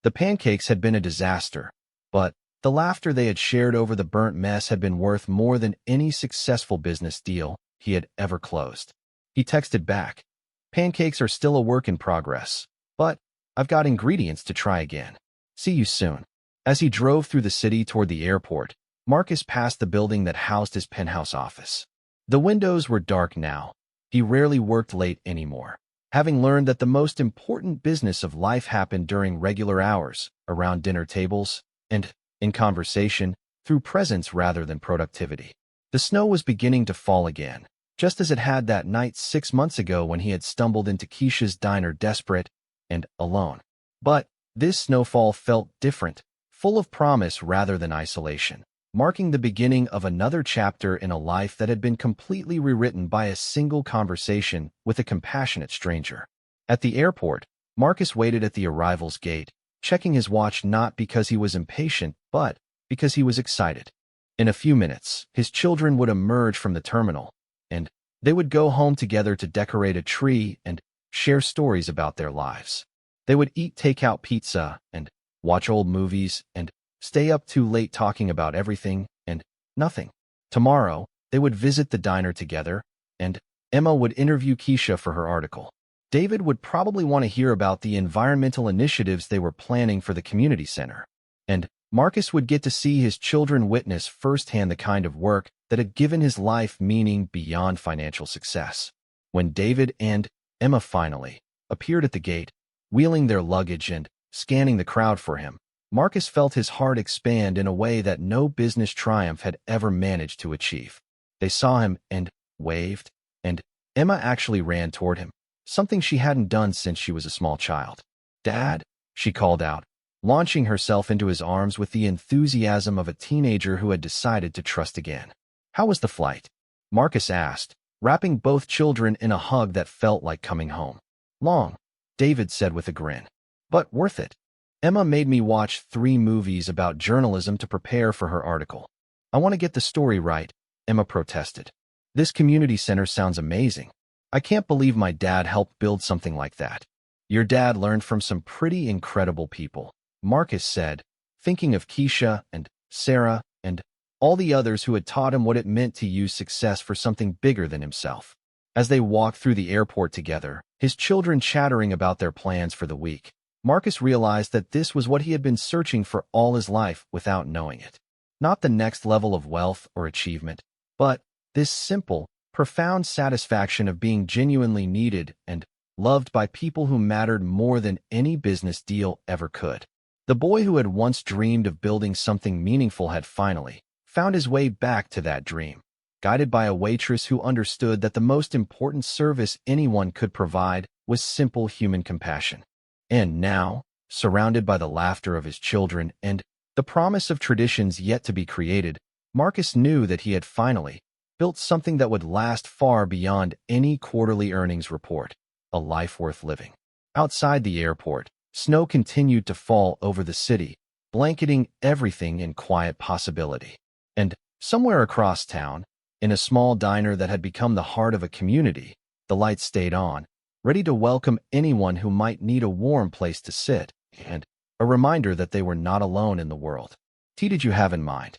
The pancakes had been a disaster, but the laughter they had shared over the burnt mess had been worth more than any successful business deal he had ever closed. He texted back, "Pancakes are still a work in progress, but I've got ingredients to try again. See you soon." As he drove through the city toward the airport, Marcus passed the building that housed his penthouse office. The windows were dark now. He rarely worked late anymore, having learned that the most important business of life happened during regular hours, around dinner tables, and in conversation, through presence rather than productivity. The snow was beginning to fall again, just as it had that night 6 months ago when he had stumbled into Keisha's diner desperate and alone. But this snowfall felt different, full of promise rather than isolation, marking the beginning of another chapter in a life that had been completely rewritten by a single conversation with a compassionate stranger. At the airport, Marcus waited at the arrivals gate, checking his watch not because he was impatient, but because he was excited. In a few minutes, his children would emerge from the terminal, and they would go home together to decorate a tree and share stories about their lives. They would eat takeout pizza and watch old movies and stay up too late talking about everything and nothing. Tomorrow, they would visit the diner together, and Emma would interview Keisha for her article. David would probably want to hear about the environmental initiatives they were planning for the community center. And Marcus would get to see his children witness firsthand the kind of work that had given his life meaning beyond financial success. When David and Emma finally appeared at the gate, wheeling their luggage and scanning the crowd for him, Marcus felt his heart expand in a way that no business triumph had ever managed to achieve. They saw him and waved, and Emma actually ran toward him, something she hadn't done since she was a small child. "Dad," she called out, launching herself into his arms with the enthusiasm of a teenager who had decided to trust again. "How was the flight?" Marcus asked, wrapping both children in a hug that felt like coming home. "Long," David said with a grin, "but worth it. Emma made me watch 3 movies about journalism to prepare for her article." "I want to get the story right," Emma protested. "This community center sounds amazing. I can't believe my dad helped build something like that." "Your dad learned from some pretty incredible people," Marcus said, thinking of Keisha and Sarah and all the others who had taught him what it meant to use success for something bigger than himself. As they walked through the airport together, his children chattering about their plans for the week, Marcus realized that this was what he had been searching for all his life without knowing it. Not the next level of wealth or achievement, but this simple, profound satisfaction of being genuinely needed and loved by people who mattered more than any business deal ever could. The boy who had once dreamed of building something meaningful had finally found his way back to that dream, guided by a waitress who understood that the most important service anyone could provide was simple human compassion. And now, surrounded by the laughter of his children and the promise of traditions yet to be created, Marcus knew that he had finally built something that would last far beyond any quarterly earnings report, a life worth living. Outside the airport, snow continued to fall over the city, blanketing everything in quiet possibility. And somewhere across town, in a small diner that had become the heart of a community, the lights stayed on, ready to welcome anyone who might need a warm place to sit, and a reminder that they were not alone in the world. "Tea did you have in mind?"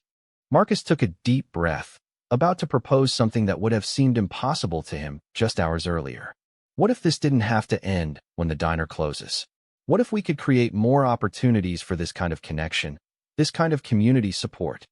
Marcus took a deep breath, about to propose something that would have seemed impossible to him just hours earlier. What if this didn't have to end when the diner closes? What if we could create more opportunities for this kind of connection, this kind of community support?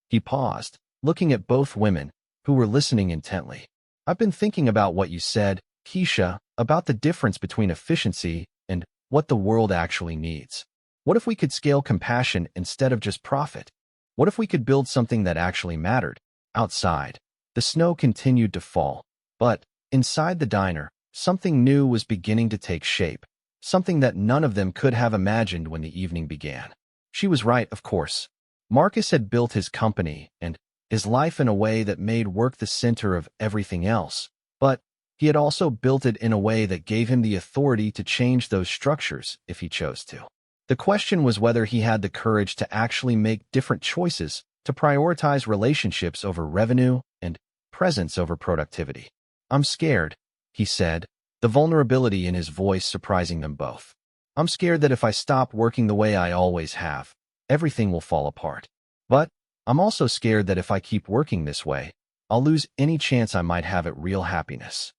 He paused, looking at both women, who were listening intently. I've been thinking about what you said, Keisha, about the difference between efficiency and what the world actually needs. What if we could scale compassion instead of just profit? What if we could build something that actually mattered? Outside, the snow continued to fall, but inside the diner, something new was beginning to take shape, something that none of them could have imagined when the evening began. She was right, of course. Marcus had built his company and his life in a way that made work the center of everything else, but he had also built it in a way that gave him the authority to change those structures if he chose to. The question was whether he had the courage to actually make different choices, to prioritize relationships over revenue and presence over productivity. I'm scared, he said, the vulnerability in his voice surprising them both. I'm scared that if I stop working the way I always have, everything will fall apart. But I'm also scared that if I keep working this way, I'll lose any chance I might have at real happiness.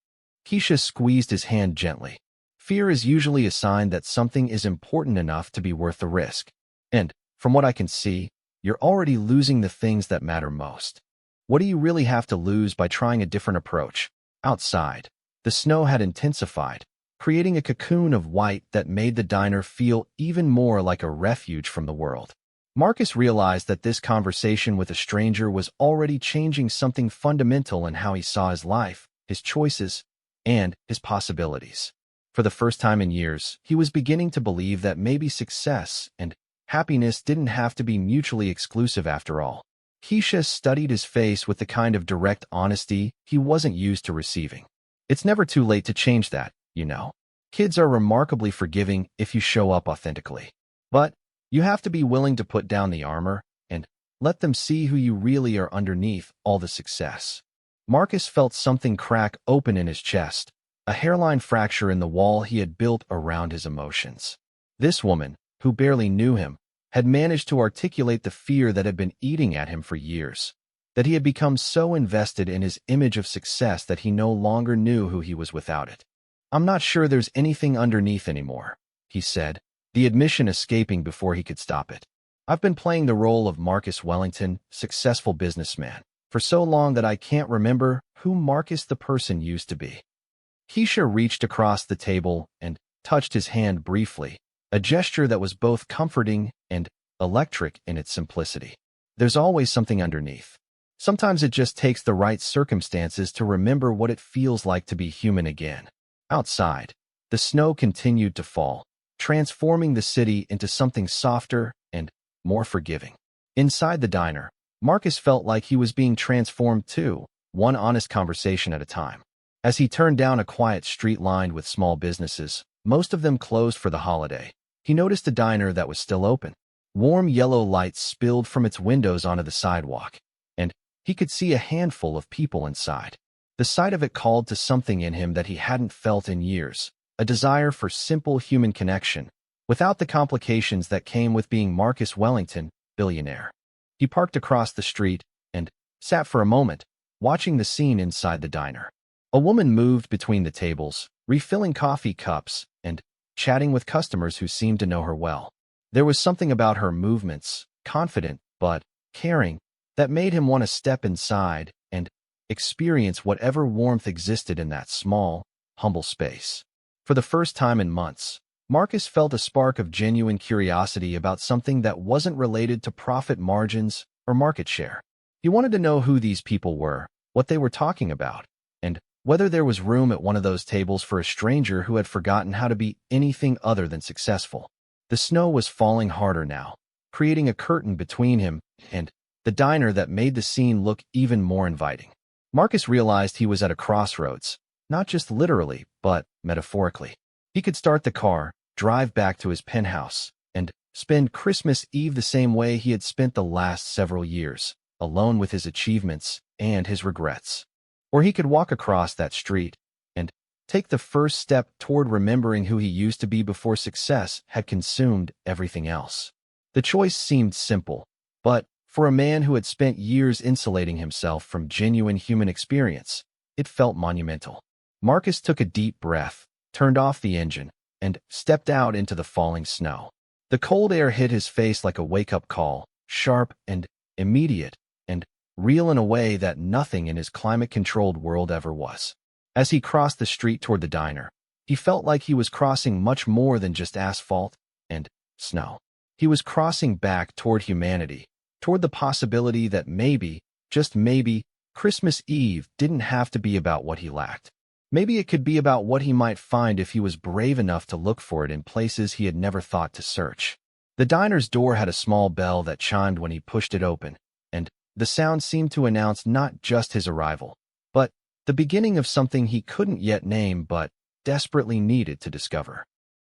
Keisha squeezed his hand gently. Fear is usually a sign that something is important enough to be worth the risk. And, from what I can see, you're already losing the things that matter most. What do you really have to lose by trying a different approach? Outside, the snow had intensified, creating a cocoon of white that made the diner feel even more like a refuge from the world. Marcus realized that this conversation with a stranger was already changing something fundamental in how he saw his life, his choices, and his possibilities. For the first time in years, he was beginning to believe that maybe success and happiness didn't have to be mutually exclusive after all. Keisha studied his face with the kind of direct honesty he wasn't used to receiving. It's never too late to change that, you know. Kids are remarkably forgiving if you show up authentically. But you have to be willing to put down the armor and let them see who you really are underneath all the success. Marcus felt something crack open in his chest, a hairline fracture in the wall he had built around his emotions. This woman, who barely knew him, had managed to articulate the fear that had been eating at him for years, that he had become so invested in his image of success that he no longer knew who he was without it. I'm not sure there's anything underneath anymore, he said, the admission escaping before he could stop it. I've been playing the role of Marcus Wellington, successful businessman, for so long that I can't remember who Marcus the person used to be. Keisha reached across the table and touched his hand briefly, a gesture that was both comforting and electric in its simplicity. There's always something underneath. Sometimes it just takes the right circumstances to remember what it feels like to be human again. Outside, the snow continued to fall, transforming the city into something softer and more forgiving. Inside the diner, Marcus felt like he was being transformed too, one honest conversation at a time. As he turned down a quiet street lined with small businesses, most of them closed for the holiday, he noticed a diner that was still open. Warm yellow light spilled from its windows onto the sidewalk, and he could see a handful of people inside. The sight of it called to something in him that he hadn't felt in years, a desire for simple human connection, without the complications that came with being Marcus Wellington, billionaire. He parked across the street and sat for a moment, watching the scene inside the diner. A woman moved between the tables, refilling coffee cups and chatting with customers who seemed to know her well. There was something about her movements, confident but caring, that made him want to step inside and experience whatever warmth existed in that small, humble space. For the first time in months, Marcus felt a spark of genuine curiosity about something that wasn't related to profit margins or market share. He wanted to know who these people were, what they were talking about, and whether there was room at one of those tables for a stranger who had forgotten how to be anything other than successful. The snow was falling harder now, creating a curtain between him and the diner that made the scene look even more inviting. Marcus realized he was at a crossroads, not just literally, but metaphorically. He could start the car, drive back to his penthouse, and spend Christmas Eve the same way he had spent the last several years, alone with his achievements and his regrets. Or he could walk across that street and take the first step toward remembering who he used to be before success had consumed everything else. The choice seemed simple, but for a man who had spent years insulating himself from genuine human experience, it felt monumental. Marcus took a deep breath, turned off the engine, and stepped out into the falling snow. The cold air hit his face like a wake-up call, sharp and immediate, and real in a way that nothing in his climate-controlled world ever was. As he crossed the street toward the diner, he felt like he was crossing much more than just asphalt and snow. He was crossing back toward humanity, toward the possibility that maybe, just maybe, Christmas Eve didn't have to be about what he lacked. Maybe it could be about what he might find if he was brave enough to look for it in places he had never thought to search. The diner's door had a small bell that chimed when he pushed it open, and the sound seemed to announce not just his arrival, but the beginning of something he couldn't yet name but desperately needed to discover.